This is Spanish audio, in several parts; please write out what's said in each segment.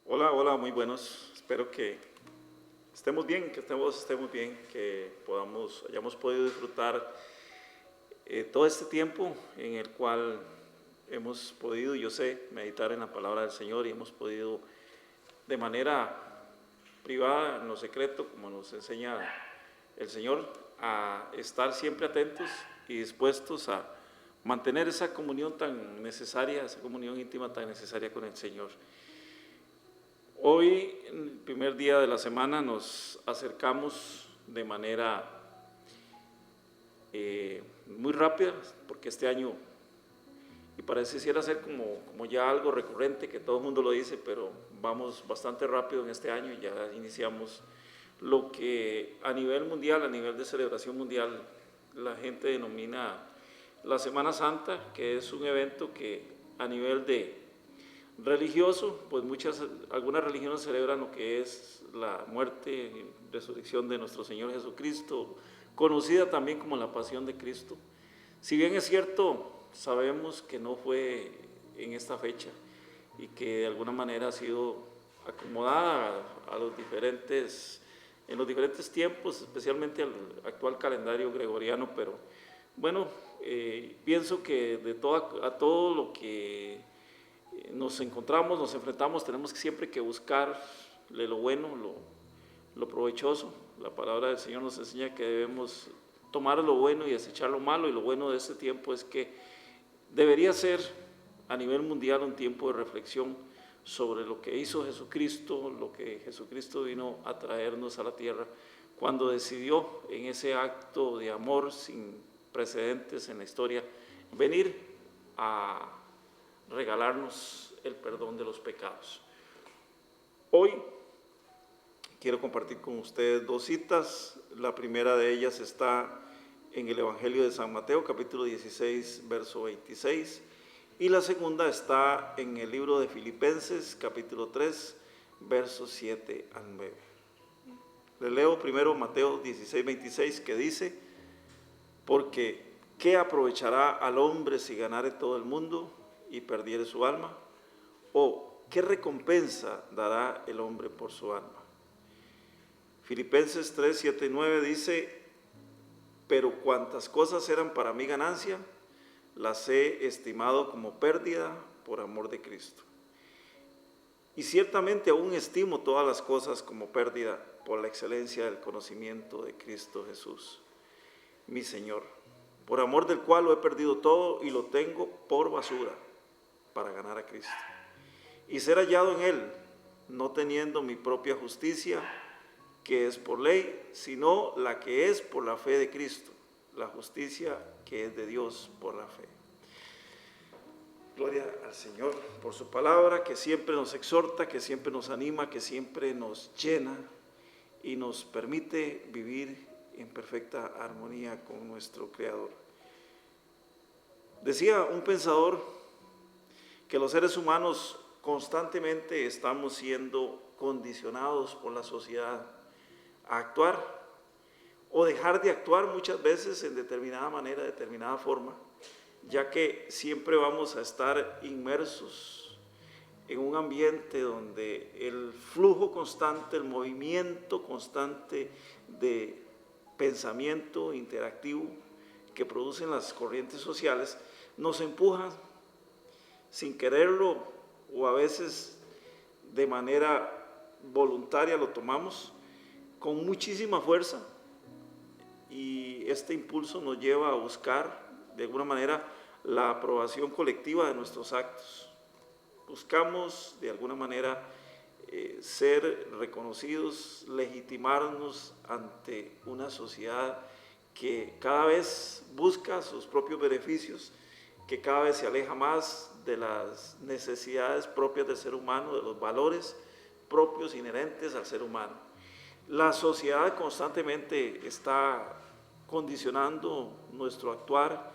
Hola, hola, muy buenos. Espero que estemos bien, que todos estemos bien, que hayamos podido disfrutar todo este tiempo en el cual hemos podido, yo sé, meditar en la palabra del Señor y hemos podido de manera privada, en lo secreto, como nos enseña el Señor, a estar siempre atentos y dispuestos a mantener esa comunión tan necesaria, esa comunión íntima tan necesaria con el Señor. Hoy, en el primer día de la semana, nos acercamos de manera muy rápida, porque este año, y pareciera ser como ya algo recurrente, que todo el mundo lo dice, pero vamos bastante rápido en este año, ya iniciamos lo que a nivel mundial, a nivel de celebración mundial, la gente denomina la Semana Santa, que es un evento que a nivel de religioso, pues algunas religiones celebran lo que es la muerte y resurrección de nuestro Señor Jesucristo, conocida también como la Pasión de Cristo. Si bien es cierto, sabemos que no fue en esta fecha y que de alguna manera ha sido acomodada en los diferentes tiempos, especialmente al actual calendario gregoriano, pero bueno, pienso que a todo lo que nos encontramos, nos enfrentamos, tenemos siempre que buscarle lo bueno, lo provechoso. La palabra del Señor nos enseña que debemos tomar lo bueno y desechar lo malo, y lo bueno de este tiempo es que debería ser a nivel mundial un tiempo de reflexión sobre lo que hizo Jesucristo, lo que Jesucristo vino a traernos a la tierra cuando decidió en ese acto de amor sin precedentes en la historia venir a regalarnos el perdón de los pecados. Hoy quiero compartir con ustedes dos citas. La primera de ellas está en el Evangelio de San Mateo, capítulo 16, verso 26, y la segunda está en el libro de Filipenses, capítulo 3, versos 7 al 9. Le leo primero Mateo 16, 26, que dice: porque ¿qué aprovechará al hombre si ganare todo el mundo y perdiere su alma? ¿O qué recompensa dará el hombre por su alma? Filipenses 3, 7 y 9 dice: pero cuantas cosas eran para mí ganancia, las he estimado como pérdida por amor de Cristo. Y ciertamente aún estimo todas las cosas como pérdida por la excelencia del conocimiento de Cristo Jesús, mi Señor, por amor del cual lo he perdido todo y lo tengo por basura para ganar a Cristo y ser hallado en Él, no teniendo mi propia justicia, que es por ley, sino la que es por la fe de Cristo, la justicia que es de Dios por la fe. Gloria al Señor por su palabra, que siempre nos exhorta, que siempre nos anima, que siempre nos llena y nos permite vivir en perfecta armonía con nuestro Creador. Decía un pensador que los seres humanos constantemente estamos siendo condicionados por la sociedad a actuar o dejar de actuar muchas veces en determinada manera, de determinada forma, ya que siempre vamos a estar inmersos en un ambiente donde el flujo constante, el movimiento constante de pensamiento interactivo que producen las corrientes sociales nos empujan sin quererlo, o a veces de manera voluntaria lo tomamos con muchísima fuerza, y este impulso nos lleva a buscar de alguna manera la aprobación colectiva de nuestros actos. Buscamos de alguna manera ser reconocidos, legitimarnos ante una sociedad que cada vez busca sus propios beneficios, que cada vez se aleja más de las necesidades propias del ser humano, de los valores propios inherentes al ser humano. La sociedad constantemente está condicionando nuestro actuar,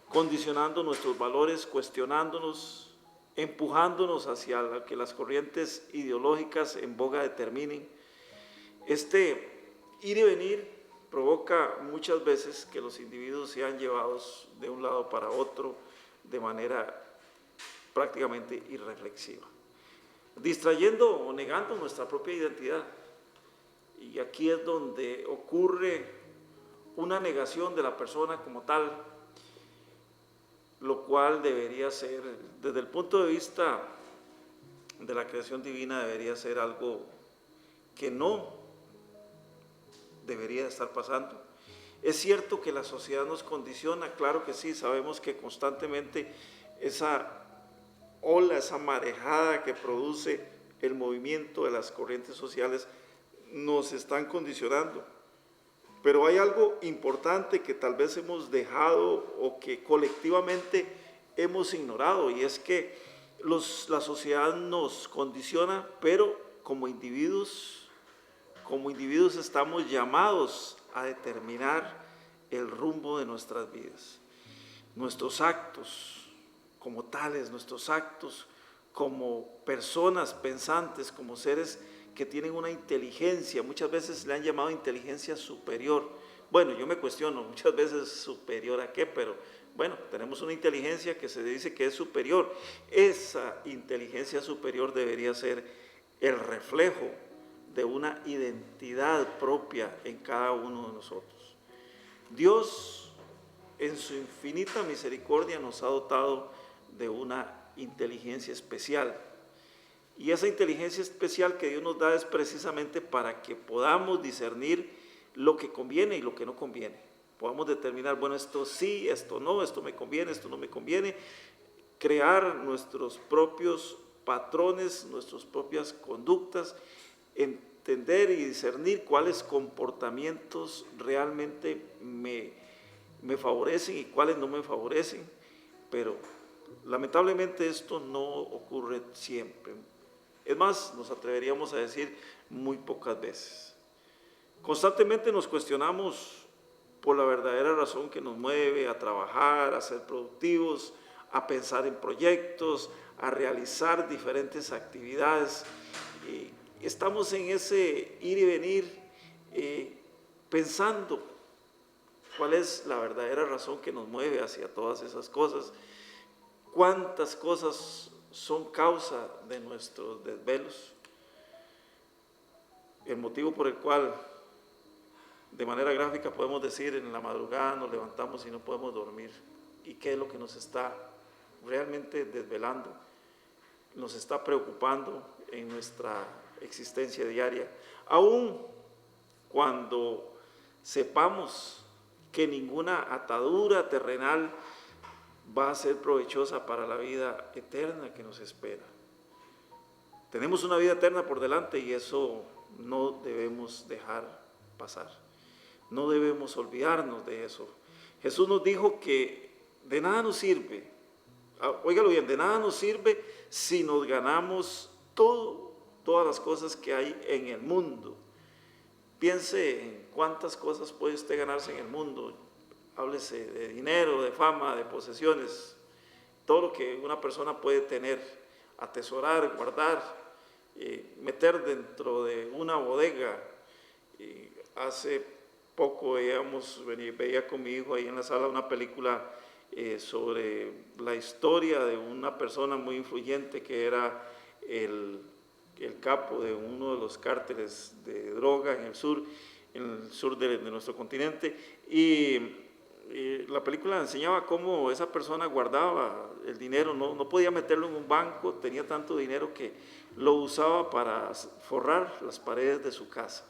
condicionando nuestros valores, cuestionándonos, empujándonos hacia que las corrientes ideológicas en boga determinen. Este ir y venir provoca muchas veces que los individuos sean llevados de un lado para otro de manera prácticamente irreflexiva. distrayendo o negando nuestra propia identidad. Y aquí es donde ocurre una negación de la persona como tal, lo cual debería ser, desde el punto de vista de la creación divina, debería ser algo que no debería estar pasando. Es cierto que la sociedad nos condiciona, claro que sí, sabemos que constantemente esa ola, esa marejada que produce el movimiento de las corrientes sociales nos están condicionando. Pero hay algo importante que tal vez hemos dejado o que colectivamente hemos ignorado, y es que la sociedad nos condiciona, pero como individuos estamos llamados a determinar el rumbo de nuestras vidas. Nuestros actos como tales, nuestros actos como personas pensantes, como seres que tienen una inteligencia, muchas veces le han llamado inteligencia superior. Bueno, yo me cuestiono, muchas veces superior a qué, pero bueno, tenemos una inteligencia que se dice que es superior. Esa inteligencia superior debería ser el reflejo de una identidad propia en cada uno de nosotros. Dios, en su infinita misericordia, nos ha dotado de una inteligencia especial. Y esa inteligencia especial que Dios nos da es precisamente para que podamos discernir lo que conviene y lo que no conviene. Podamos determinar, bueno, esto sí, esto no, esto me conviene, esto no me conviene. Crear nuestros propios patrones, nuestras propias conductas, entender y discernir cuáles comportamientos realmente me favorecen y cuáles no me favorecen. Pero lamentablemente esto no ocurre siempre. Es más, nos atreveríamos a decir muy pocas veces. Constantemente nos cuestionamos por la verdadera razón que nos mueve a trabajar, a ser productivos, a pensar en proyectos, a realizar diferentes actividades. Estamos en ese ir y venir pensando cuál es la verdadera razón que nos mueve hacia todas esas cosas. ¿Cuántas cosas son causa de nuestros desvelos? El motivo por el cual, de manera gráfica podemos decir, en la madrugada nos levantamos y no podemos dormir. ¿Y qué es lo que nos está realmente desvelando? Nos está preocupando en nuestra existencia diaria. Aún cuando sepamos que ninguna atadura terrenal va a ser provechosa para la vida eterna que nos espera. Tenemos una vida eterna por delante y eso no debemos dejar pasar. No debemos olvidarnos de eso. Jesús nos dijo que de nada nos sirve, óigalo bien, de nada nos sirve si nos ganamos todas las cosas que hay en el mundo. Piense en cuántas cosas puede usted ganarse en el mundo. Háblese de dinero, de fama, de posesiones, todo lo que una persona puede tener, atesorar, guardar, meter dentro de una bodega. Hace poco veía con mi hijo ahí en la sala una película sobre la historia de una persona muy influyente que era el capo de uno de los cárteles de droga en el sur de nuestro continente, y la película enseñaba cómo esa persona guardaba el dinero, no podía meterlo en un banco, tenía tanto dinero que lo usaba para forrar las paredes de su casa.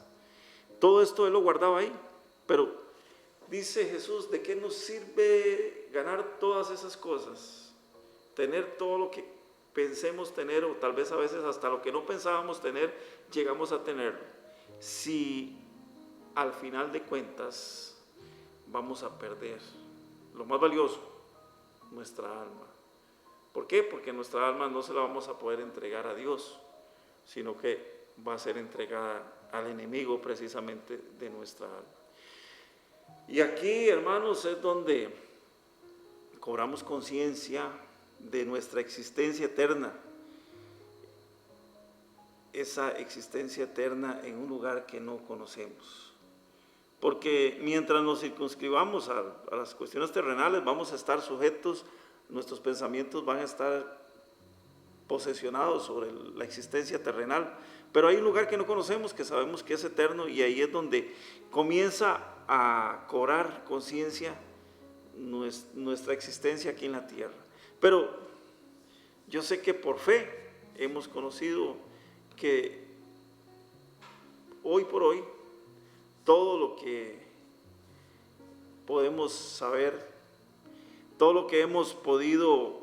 Todo esto él lo guardaba ahí, pero dice Jesús, ¿de qué nos sirve ganar todas esas cosas? Tener todo lo que pensemos tener, o tal vez a veces hasta lo que no pensábamos tener, llegamos a tenerlo, si al final de cuentas vamos a perder lo más valioso, nuestra alma. ¿Por qué? Porque nuestra alma no se la vamos a poder entregar a Dios, sino que va a ser entregada al enemigo precisamente de nuestra alma. Y aquí, hermanos, es donde cobramos conciencia de nuestra existencia eterna, esa existencia eterna en un lugar que no conocemos. Porque mientras nos circunscribamos a las cuestiones terrenales, vamos a estar sujetos, nuestros pensamientos van a estar posesionados sobre la existencia terrenal, pero hay un lugar que no conocemos, que sabemos que es eterno, y ahí es donde comienza a cobrar conciencia nuestra existencia aquí en la tierra. Pero yo sé que por fe hemos conocido que hoy por hoy todo lo que podemos saber, todo lo que hemos podido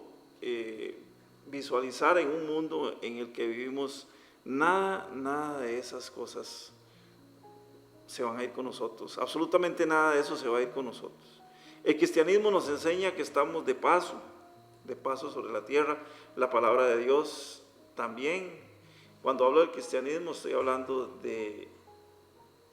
visualizar en un mundo en el que vivimos, nada de esas cosas se van a ir con nosotros, absolutamente nada de eso se va a ir con nosotros. El cristianismo nos enseña que estamos de paso sobre la tierra. La palabra de Dios también. Cuando hablo del cristianismo estoy hablando de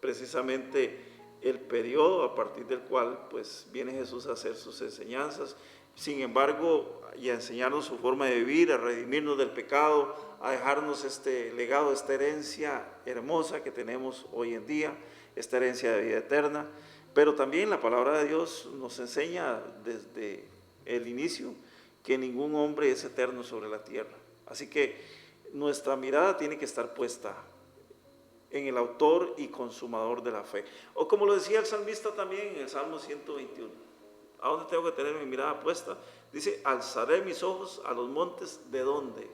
precisamente el periodo a partir del cual pues viene Jesús a hacer sus enseñanzas, sin embargo, y a enseñarnos su forma de vivir, a redimirnos del pecado, a dejarnos este legado, esta herencia hermosa que tenemos hoy en día, esta herencia de vida eterna. Pero también la palabra de Dios nos enseña desde el inicio que ningún hombre es eterno sobre la tierra. Así que nuestra mirada tiene que estar puesta en el autor y consumador de la fe. O como lo decía el salmista también en el Salmo 121. ¿A dónde tengo que tener mi mirada puesta? Dice, alzaré mis ojos a los montes, ¿de dónde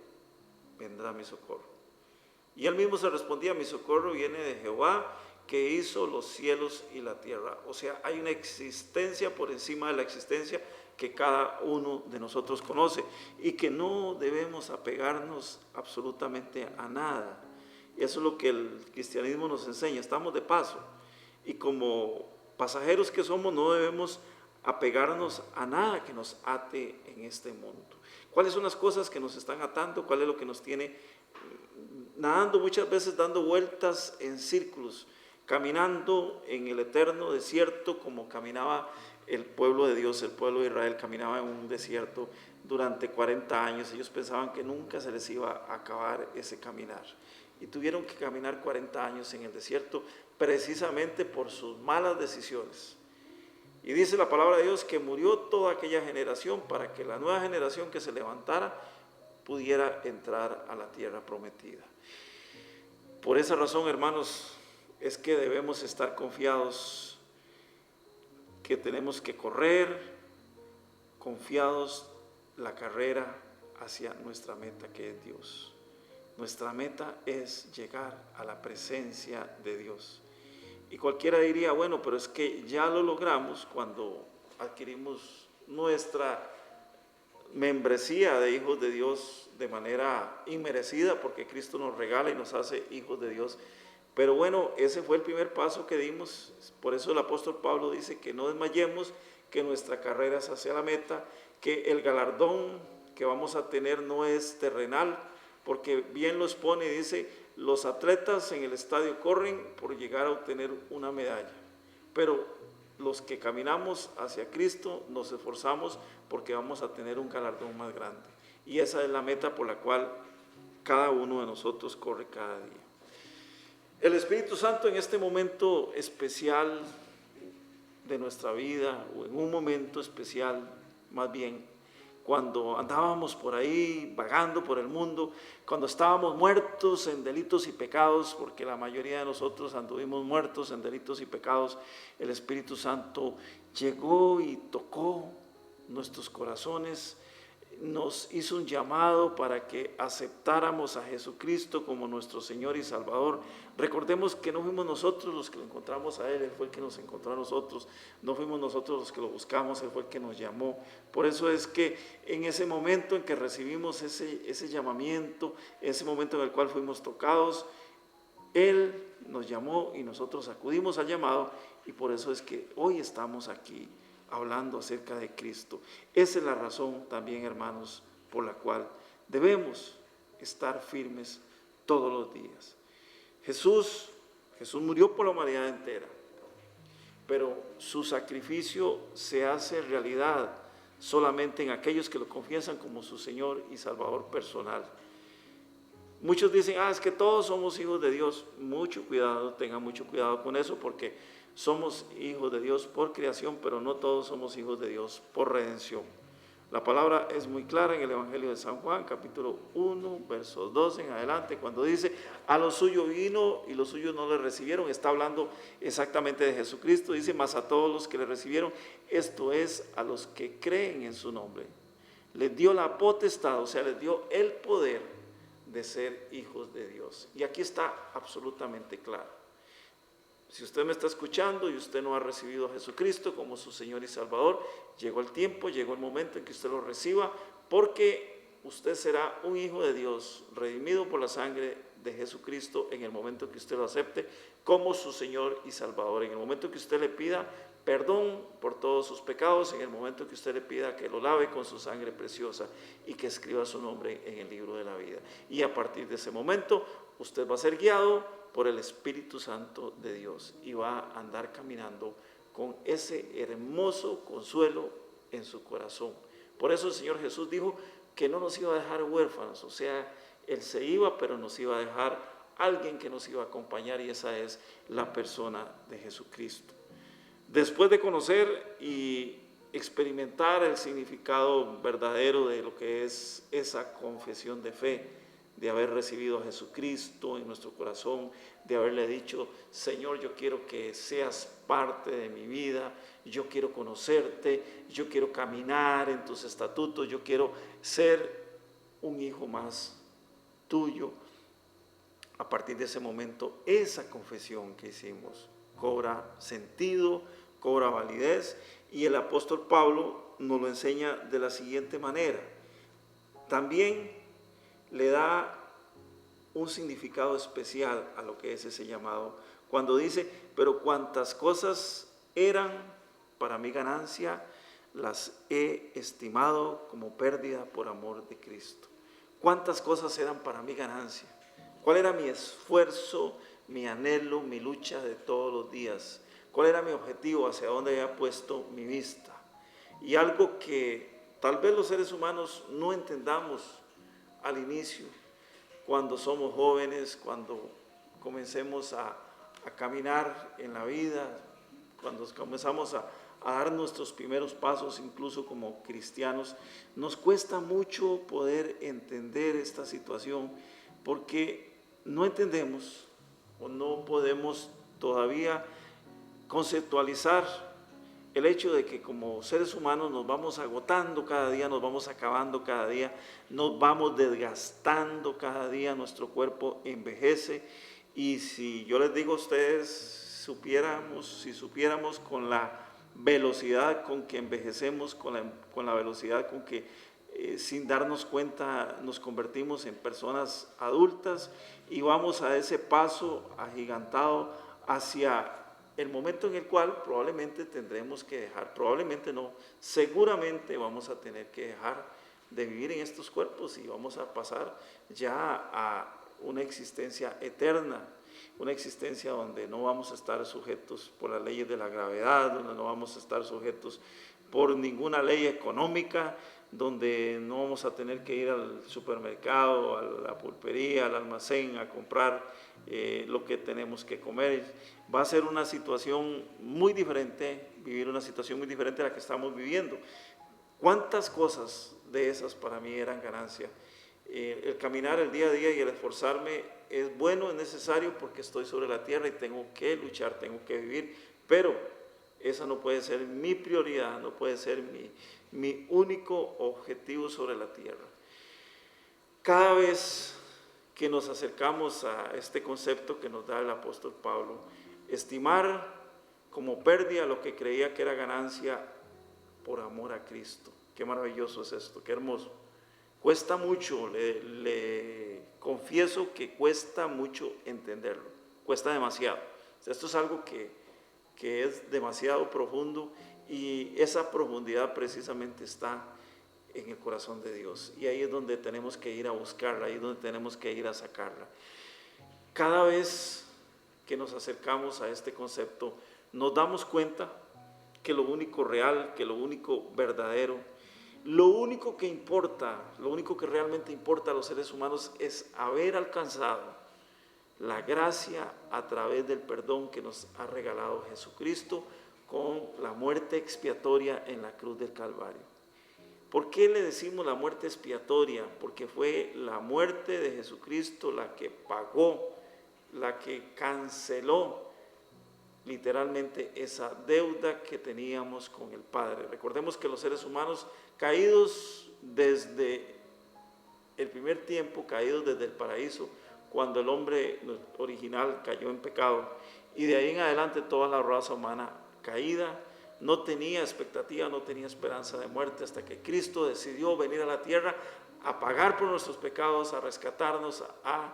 vendrá mi socorro? Y él mismo se respondía, mi socorro viene de Jehová, que hizo los cielos y la tierra. O sea, hay una existencia por encima de la existencia que cada uno de nosotros conoce y que no debemos apegarnos absolutamente a nada. Y eso es lo que el cristianismo nos enseña. Estamos de paso y como pasajeros que somos no debemos apegarnos a nada que nos ate en este mundo. ¿Cuáles son las cosas que nos están atando? ¿Cuál es lo que nos tiene nadando muchas veces, dando vueltas en círculos, caminando en el eterno desierto como caminaba el pueblo de Dios? El pueblo de Israel caminaba en un desierto durante 40 años. Ellos pensaban que nunca se les iba a acabar ese caminar. Y tuvieron que caminar 40 años en el desierto precisamente por sus malas decisiones. Y dice la palabra de Dios que murió toda aquella generación para que la nueva generación que se levantara pudiera entrar a la tierra prometida. Por esa razón, hermanos, es que debemos estar confiados, que tenemos que correr confiados la carrera hacia nuestra meta, que es Dios. Nuestra meta es llegar a la presencia de Dios. Y cualquiera diría, bueno, pero es que ya lo logramos cuando adquirimos nuestra membresía de hijos de Dios de manera inmerecida, porque Cristo nos regala y nos hace hijos de Dios. Pero bueno, ese fue el primer paso que dimos. Por eso el apóstol Pablo dice que no desmayemos, que nuestra carrera es hacia la meta, que el galardón que vamos a tener no es terrenal, porque bien lo expone, dice, los atletas en el estadio corren por llegar a obtener una medalla, pero los que caminamos hacia Cristo nos esforzamos porque vamos a tener un galardón más grande. Y esa es la meta por la cual cada uno de nosotros corre cada día. El Espíritu Santo en este momento especial de nuestra vida, o en un momento especial más bien, cuando andábamos por ahí vagando por el mundo, cuando estábamos muertos en delitos y pecados, porque la mayoría de nosotros anduvimos muertos en delitos y pecados, el Espíritu Santo llegó y tocó nuestros corazones, nos hizo un llamado para que aceptáramos a Jesucristo como nuestro Señor y Salvador. Recordemos que no fuimos nosotros los que lo encontramos a Él, Él fue el que nos encontró a nosotros, no fuimos nosotros los que lo buscamos, Él fue el que nos llamó. Por eso es que en ese momento en que recibimos ese llamamiento, ese momento en el cual fuimos tocados, Él nos llamó y nosotros acudimos al llamado, y por eso es que hoy estamos aquí hablando acerca de Cristo. Esa es la razón también, hermanos, por la cual debemos estar firmes todos los días. Jesús murió por la humanidad entera, pero su sacrificio se hace realidad solamente en aquellos que lo confiesan como su Señor y Salvador personal. Muchos dicen, es que todos somos hijos de Dios. Mucho cuidado, tengan mucho cuidado con eso, porque somos hijos de Dios por creación, pero no todos somos hijos de Dios por redención. La palabra es muy clara en el Evangelio de San Juan, capítulo 1, versos 2 en adelante, cuando dice, a los suyos vino y los suyos no le recibieron. Está hablando exactamente de Jesucristo. Dice, mas a todos los que le recibieron, esto es, a los que creen en su nombre, les dio la potestad, o sea, les dio el poder de ser hijos de Dios. Y aquí está absolutamente claro. Si usted me está escuchando y usted no ha recibido a Jesucristo como su Señor y Salvador, llegó el tiempo, llegó el momento en que usted lo reciba, porque usted será un hijo de Dios, redimido por la sangre de Jesucristo en el momento que usted lo acepte como su Señor y Salvador, en el momento que usted le pida perdón por todos sus pecados, en el momento que usted le pida que lo lave con su sangre preciosa y que escriba su nombre en el libro de la vida. Y a partir de ese momento, usted va a ser guiado por el Espíritu Santo de Dios y va a andar caminando con ese hermoso consuelo en su corazón. Por eso el Señor Jesús dijo que no nos iba a dejar huérfanos, o sea, Él se iba, pero nos iba a dejar alguien que nos iba a acompañar, y esa es la persona de Jesucristo. Después de conocer y experimentar el significado verdadero de lo que es esa confesión de fe, de haber recibido a Jesucristo en nuestro corazón, de haberle dicho, Señor, yo quiero que seas parte de mi vida, yo quiero conocerte, yo quiero caminar en tus estatutos, yo quiero ser un hijo más tuyo. A partir de ese momento, esa confesión que hicimos cobra sentido, cobra validez, y el apóstol Pablo nos lo enseña de la siguiente manera. También le da un significado especial a lo que es ese llamado, cuando dice, pero cuantas cosas eran para mi ganancia, las he estimado como pérdida por amor de Cristo. ¿Cuántas cosas eran para mi ganancia? ¿Cuál era mi esfuerzo, mi anhelo, mi lucha de todos los días? ¿Cuál era mi objetivo? ¿Hacia dónde había puesto mi vista? Y algo que tal vez los seres humanos no entendamos al inicio, cuando somos jóvenes, cuando comencemos a caminar en la vida, cuando comenzamos a dar nuestros primeros pasos, incluso como cristianos, nos cuesta mucho poder entender esta situación, porque no entendemos o no podemos todavía conceptualizar el hecho de que como seres humanos nos vamos agotando cada día, nos vamos acabando cada día, nos vamos desgastando cada día, nuestro cuerpo envejece. Y si yo les digo a ustedes, si supiéramos con la velocidad con que envejecemos, con la velocidad con que sin darnos cuenta nos convertimos en personas adultas y vamos a ese paso agigantado hacia el momento en el cual probablemente tendremos que dejar, probablemente no, seguramente vamos a tener que dejar de vivir en estos cuerpos y vamos a pasar ya a una existencia eterna, una existencia donde no vamos a estar sujetos por las leyes de la gravedad, donde no vamos a estar sujetos por ninguna ley económica, donde no vamos a tener que ir al supermercado, a la pulpería, al almacén a comprar lo que tenemos que comer. Va a ser una situación muy diferente, vivir una situación muy diferente a la que estamos viviendo. ¿Cuántas cosas de esas para mí eran ganancia? El caminar el día a día y el esforzarme es bueno, es necesario porque estoy sobre la tierra y tengo que luchar, tengo que vivir, pero esa no puede ser mi prioridad, no puede ser mi único objetivo sobre la tierra. Cada vez que nos acercamos a este concepto que nos da el apóstol Pablo, estimar como pérdida lo que creía que era ganancia por amor a Cristo. Qué maravilloso es esto, qué hermoso. Cuesta mucho, le confieso que cuesta mucho entenderlo, cuesta demasiado. Esto es algo que es demasiado profundo, y esa profundidad precisamente está en el corazón de Dios, y ahí es donde tenemos que ir a buscarla, ahí es donde tenemos que ir a sacarla. Cada vez que nos acercamos a este concepto, nos damos cuenta que lo único real, que lo único verdadero, lo único que importa, lo único que realmente importa a los seres humanos es haber alcanzado la gracia a través del perdón que nos ha regalado Jesucristo con la muerte expiatoria en la cruz del Calvario. ¿Por qué le decimos la muerte expiatoria? Porque fue la muerte de Jesucristo la que pagó, la que canceló literalmente esa deuda que teníamos con el Padre. Recordemos que los seres humanos caídos desde el primer tiempo, caídos desde el paraíso, cuando el hombre original cayó en pecado, y de ahí en adelante toda la raza humana caída, no tenía expectativa, no tenía esperanza de muerte, hasta que Cristo decidió venir a la tierra a pagar por nuestros pecados, a rescatarnos, a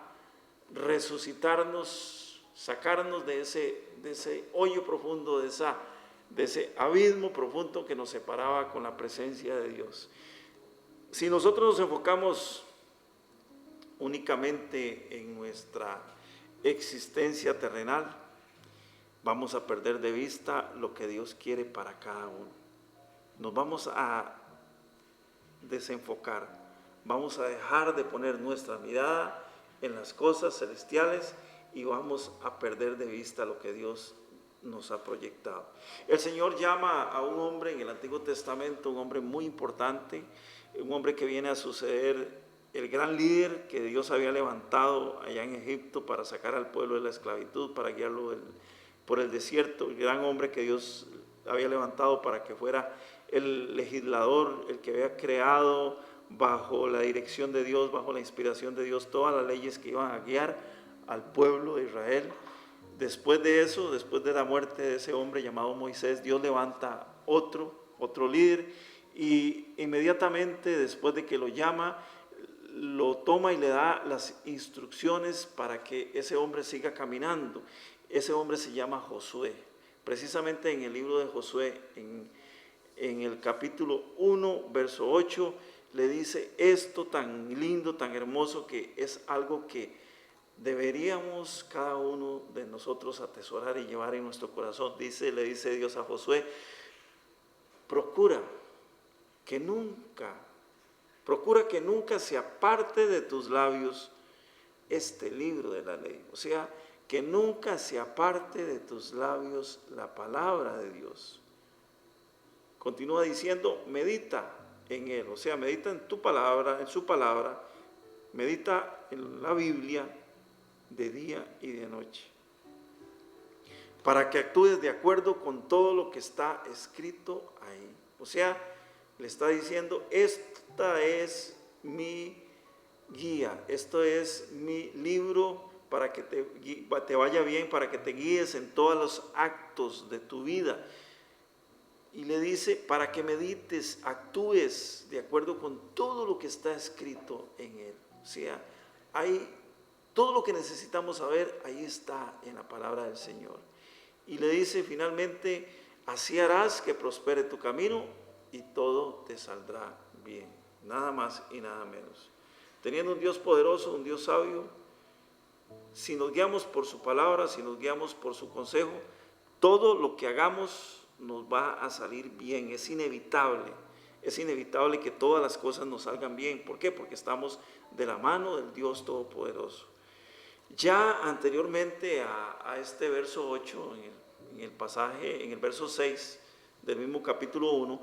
resucitarnos, sacarnos de ese hoyo profundo, de ese abismo profundo que nos separaba con la presencia de Dios. Si nosotros nos enfocamos únicamente en nuestra existencia terrenal, vamos a perder de vista lo que Dios quiere para cada uno. Nos vamos a desenfocar, vamos a dejar de poner nuestra mirada en las cosas celestiales y vamos a perder de vista lo que Dios nos ha proyectado. El Señor llama a un hombre en el Antiguo Testamento, un hombre muy importante, un hombre que viene a suceder el gran líder que Dios había levantado allá en Egipto para sacar al pueblo de la esclavitud, para guiarlo por el desierto, el gran hombre que Dios había levantado para que fuera el legislador, el que había creado bajo la dirección de Dios, bajo la inspiración de Dios, todas las leyes que iban a guiar al pueblo de Israel. Después de eso, después de la muerte de ese hombre llamado Moisés, Dios levanta otro líder, y inmediatamente después de que lo llama, lo toma y le da las instrucciones para que ese hombre siga caminando. Ese hombre se llama Josué. Precisamente en el libro de Josué, en el capítulo 1, verso 8, le dice esto tan lindo, tan hermoso, que es algo que deberíamos cada uno de nosotros atesorar y llevar en nuestro corazón. Le dice Dios a Josué: procura que nunca se aparte de tus labios este libro de la ley. O sea, que nunca se aparte de tus labios la palabra de Dios. Continúa diciendo, medita en él, o sea, medita en tu palabra, en su palabra, medita en la Biblia de día y de noche, para que actúes de acuerdo con todo lo que está escrito ahí. O sea, le está diciendo, esta es mi guía, esto es mi libro para que te vaya bien, para que te guíes en todos los actos de tu vida. Y le dice, para que medites, actúes de acuerdo con todo lo que está escrito en él. O sea, todo lo que necesitamos saber, ahí está en la palabra del Señor. Y le dice finalmente, así harás que prospere tu camino y todo te saldrá bien. Nada más y nada menos. Teniendo un Dios poderoso, un Dios sabio, si nos guiamos por su palabra, si nos guiamos por su consejo, todo lo que hagamos nos va a salir bien. Es inevitable que todas las cosas nos salgan bien. ¿Por qué? Porque estamos de la mano del Dios Todopoderoso. Ya anteriormente a este verso 8, en el pasaje, en el verso 6 del mismo capítulo 1,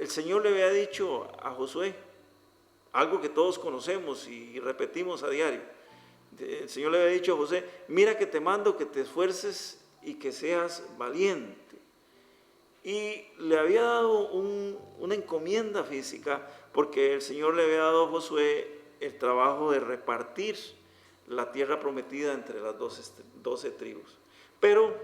el Señor le había dicho a Josué algo que todos conocemos y repetimos a diario. El Señor le había dicho a Josué, mira que te mando que te esfuerces y que seas valiente. Y le había dado una encomienda física, porque el Señor le había dado a Josué el trabajo de repartir la tierra prometida entre las 12 tribus. Pero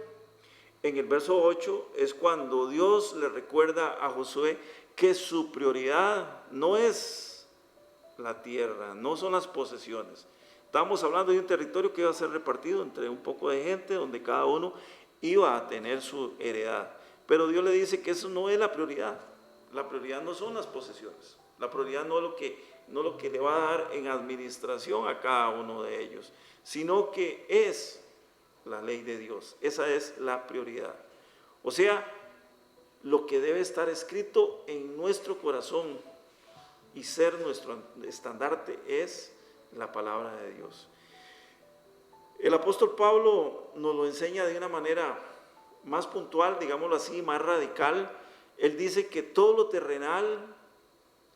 en el verso 8 es cuando Dios le recuerda a Josué que su prioridad no es la tierra, no son las posesiones. Estamos hablando de un territorio que iba a ser repartido entre un poco de gente, donde cada uno iba a tener su heredad. Pero Dios le dice que eso no es la prioridad. La prioridad no son las posesiones. La prioridad no es lo que le va a dar en administración a cada uno de ellos, sino que es la ley de Dios. Esa es la prioridad. O sea, lo que debe estar escrito en nuestro corazón y ser nuestro estandarte es la palabra de Dios. El apóstol Pablo nos lo enseña de una manera más puntual, digámoslo así, más radical. Él dice que todo lo terrenal,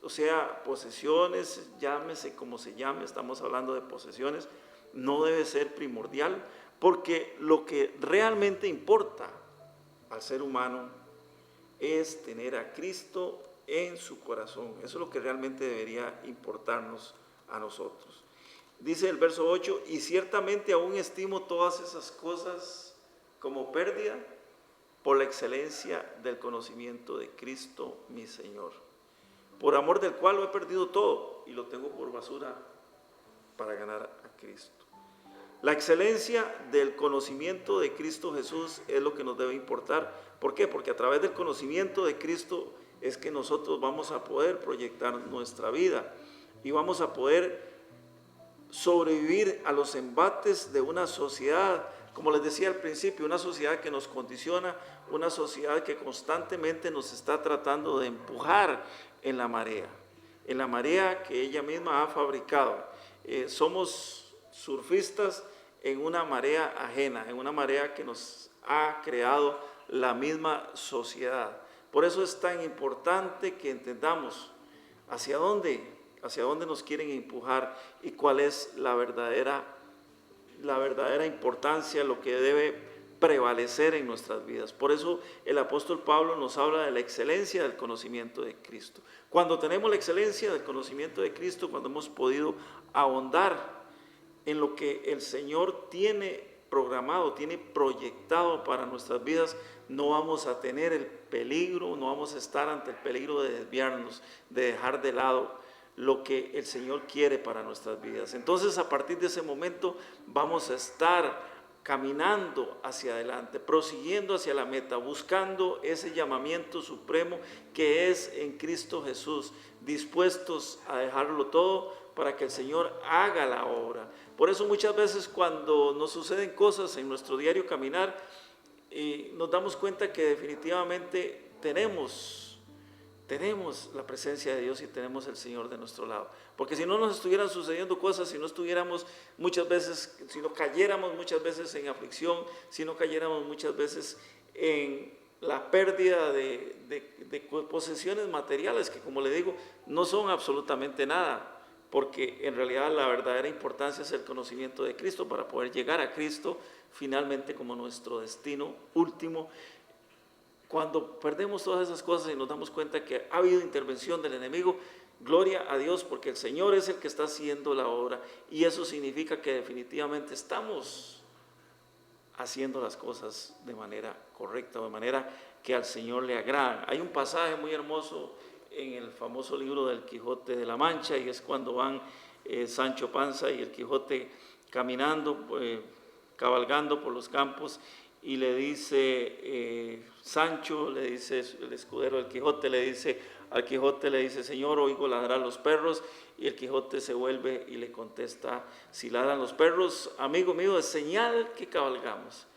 o sea, posesiones, llámese como se llame, estamos hablando de posesiones, no debe ser primordial, porque lo que realmente importa al ser humano es tener a Cristo en su corazón. Eso es lo que realmente debería importarnos a nosotros. Dice el verso 8, y ciertamente aún estimo todas esas cosas como pérdida por la excelencia del conocimiento de Cristo mi Señor, por amor del cual lo he perdido todo y lo tengo por basura para ganar a Cristo. La excelencia del conocimiento de Cristo Jesús es lo que nos debe importar. ¿Por qué? Porque a través del conocimiento de Cristo es que nosotros vamos a poder proyectar nuestra vida y vamos a poder sobrevivir a los embates de una sociedad, como les decía al principio, una sociedad que nos condiciona, una sociedad que constantemente nos está tratando de empujar en la marea que ella misma ha fabricado. Somos surfistas en una marea ajena, en una marea que nos ha creado la misma sociedad. Por eso es tan importante que entendamos hacia dónde nos quieren empujar y cuál es la verdadera importancia, lo que debe prevalecer en nuestras vidas. Por eso el apóstol Pablo nos habla de la excelencia del conocimiento de Cristo. Cuando tenemos la excelencia del conocimiento de Cristo, cuando hemos podido ahondar en lo que el Señor tiene programado, tiene proyectado para nuestras vidas, no vamos a tener el peligro, no vamos a estar ante el peligro de desviarnos, de dejar de lado lo que el Señor quiere para nuestras vidas. Entonces, a partir de ese momento vamos a estar caminando hacia adelante, prosiguiendo hacia la meta, buscando ese llamamiento supremo que es en Cristo Jesús, dispuestos a dejarlo todo para que el Señor haga la obra. Por eso muchas veces cuando nos suceden cosas en nuestro diario caminar, nos damos cuenta que definitivamente tenemos la presencia de Dios y tenemos el Señor de nuestro lado. Porque si no nos estuvieran sucediendo cosas, si no estuviéramos muchas veces, si no cayéramos muchas veces en aflicción, si no cayéramos muchas veces en la pérdida de posesiones materiales, que como le digo, no son absolutamente nada, porque en realidad la verdadera importancia es el conocimiento de Cristo para poder llegar a Cristo finalmente como nuestro destino último. Cuando perdemos todas esas cosas y nos damos cuenta que ha habido intervención del enemigo, gloria a Dios, porque el Señor es el que está haciendo la obra, y eso significa que definitivamente estamos haciendo las cosas de manera correcta, de manera que al Señor le agrada. Hay un pasaje muy hermoso en el famoso libro del Quijote de la Mancha, y es cuando van Sancho Panza y el Quijote caminando, cabalgando por los campos, y le dice Sancho, le dice el escudero del Quijote, le dice al Quijote, le dice: Señor, oigo ladrar los perros. Y el Quijote se vuelve y le contesta: si ladran los perros, amigo mío, es señal que cabalgamos.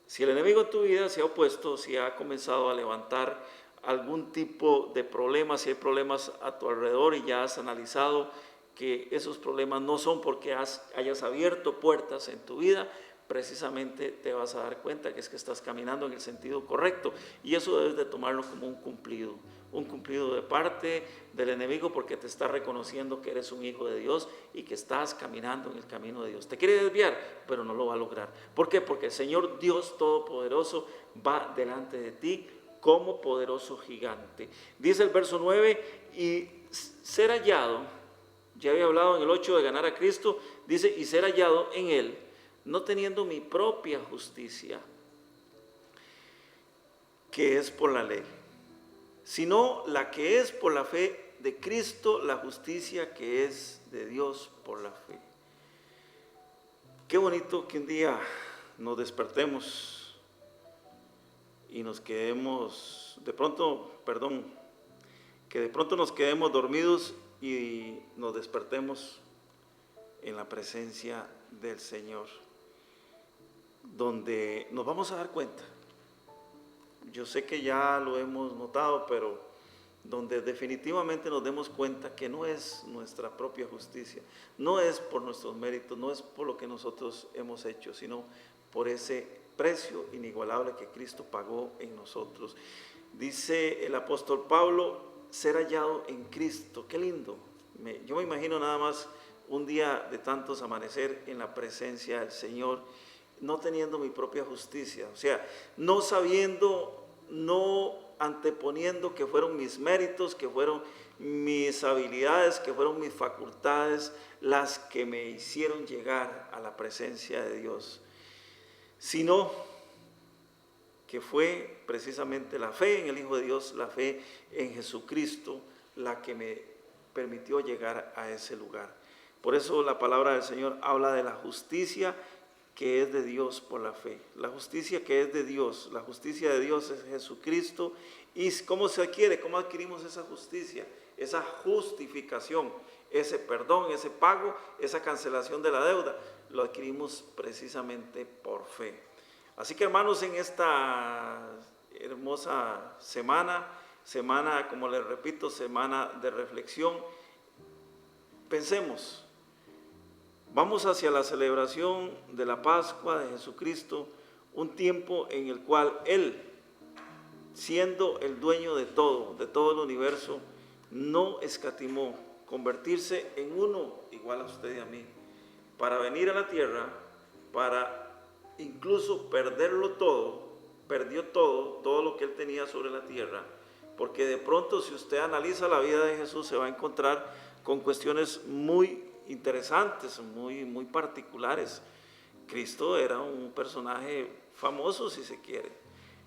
Si el enemigo en tu vida se ha opuesto, si ha comenzado a levantar algún tipo de problema, si hay problemas a tu alrededor y ya has analizado que esos problemas no son porque hayas abierto puertas en tu vida, precisamente te vas a dar cuenta que es que estás caminando en el sentido correcto, y eso debes de tomarlo como un cumplido de parte del enemigo, porque te está reconociendo que eres un hijo de Dios y que estás caminando en el camino de Dios. Te quiere desviar, pero no lo va a lograr. ¿Por qué? Porque el Señor Dios Todopoderoso va delante de ti como poderoso gigante. Dice el verso 9, y ser hallado, ya había hablado en el 8 de ganar a Cristo, dice, y ser hallado en Él, no teniendo mi propia justicia, que es por la ley, sino la que es por la fe de Cristo, la justicia que es de Dios por la fe. Qué bonito que un día nos despertemos y nos quedemos, que de pronto nos quedemos dormidos y nos despertemos en la presencia del Señor, donde nos vamos a dar cuenta, yo sé que ya lo hemos notado, pero donde definitivamente nos demos cuenta que no es nuestra propia justicia, no es por nuestros méritos, no es por lo que nosotros hemos hecho, sino por ese precio inigualable que Cristo pagó en nosotros. Dice el apóstol Pablo ser hallado en Cristo. Qué lindo. Yo me imagino nada más un día de tantos amanecer en la presencia del Señor, no teniendo mi propia justicia, o sea, no sabiendo, no anteponiendo que fueron mis méritos, que fueron mis habilidades, que fueron mis facultades las que me hicieron llegar a la presencia de Dios, sino que fue precisamente la fe en el Hijo de Dios, la fe en Jesucristo, la que me permitió llegar a ese lugar. Por eso la palabra del Señor habla de la justicia que es de Dios por la fe. La justicia que es de Dios, la justicia de Dios es Jesucristo. ¿Y cómo se adquiere? ¿Cómo adquirimos esa justicia? Esa justificación, ese perdón, ese pago, esa cancelación de la deuda, lo adquirimos precisamente por fe. Así que hermanos, en esta hermosa semana, como les repito, semana de reflexión, pensemos, vamos hacia la celebración de la Pascua de Jesucristo, un tiempo en el cual Él, siendo el dueño de todo el universo, no escatimó convertirse en uno igual a usted y a mí, para venir a la tierra, para incluso perdió todo lo que Él tenía sobre la tierra, porque de pronto si usted analiza la vida de Jesús se va a encontrar con cuestiones muy interesantes, muy particulares. Cristo era un personaje famoso, si se quiere.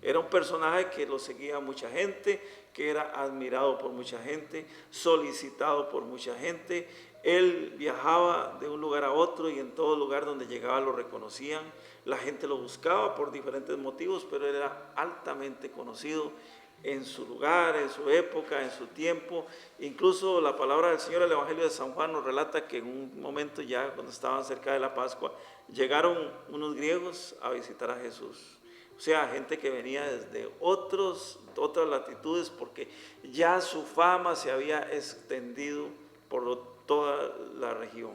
Era un personaje que lo seguía mucha gente, que era admirado por mucha gente, solicitado por mucha gente. Él viajaba de un lugar a otro y en todo lugar donde llegaba lo reconocían. La gente lo buscaba por diferentes motivos, pero él era altamente conocido en su lugar, en su época, en su tiempo. Incluso la palabra del Señor, el Evangelio de San Juan nos relata que en un momento ya cuando estaban cerca de la Pascua, llegaron unos griegos a visitar a Jesús. O sea, gente que venía desde otras latitudes, porque ya su fama se había extendido por toda la región.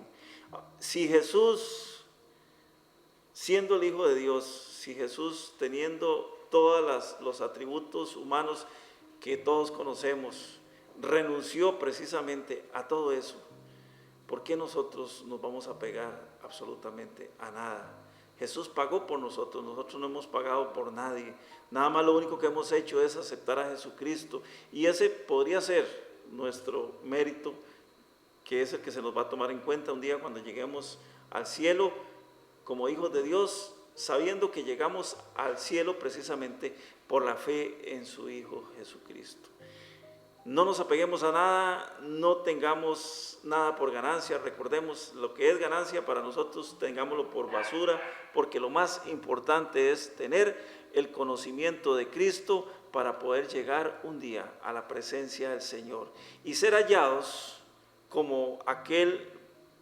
Si Jesús, siendo el Hijo de Dios, si Jesús teniendo todos los atributos humanos que todos conocemos, renunció precisamente a todo eso, ¿por qué nosotros nos vamos a pegar absolutamente a nada? Jesús pagó por nosotros no hemos pagado por nadie, nada más lo único que hemos hecho es aceptar a Jesucristo, y ese podría ser nuestro mérito, que es el que se nos va a tomar en cuenta un día cuando lleguemos al cielo como hijos de Dios, sabiendo que llegamos al cielo precisamente por la fe en su Hijo Jesucristo. No nos apeguemos a nada, no tengamos nada por ganancia, recordemos lo que es ganancia para nosotros, tengámoslo por basura, porque lo más importante es tener el conocimiento de Cristo para poder llegar un día a la presencia del Señor y ser hallados como aquel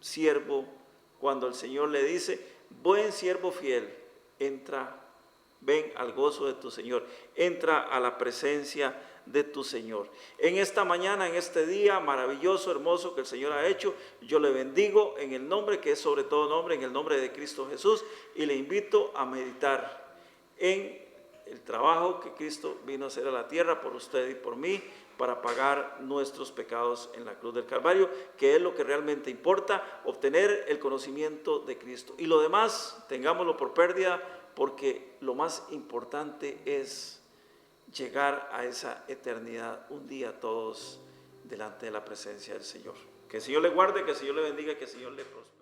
siervo cuando el Señor le dice: buen siervo fiel, ven al gozo de tu Señor, entra a la presencia de tu Señor. En esta mañana, en este día maravilloso, hermoso que el Señor ha hecho, yo le bendigo en el nombre que es sobre todo nombre, en el nombre de Cristo Jesús, y le invito a meditar en el trabajo que Cristo vino a hacer a la tierra por usted y por mí, para pagar nuestros pecados en la cruz del Calvario, que es lo que realmente importa, obtener el conocimiento de Cristo. Y lo demás, tengámoslo por pérdida, porque lo más importante es llegar a esa eternidad un día todos delante de la presencia del Señor. Que el Señor le guarde, que el Señor le bendiga, que el Señor le prospere.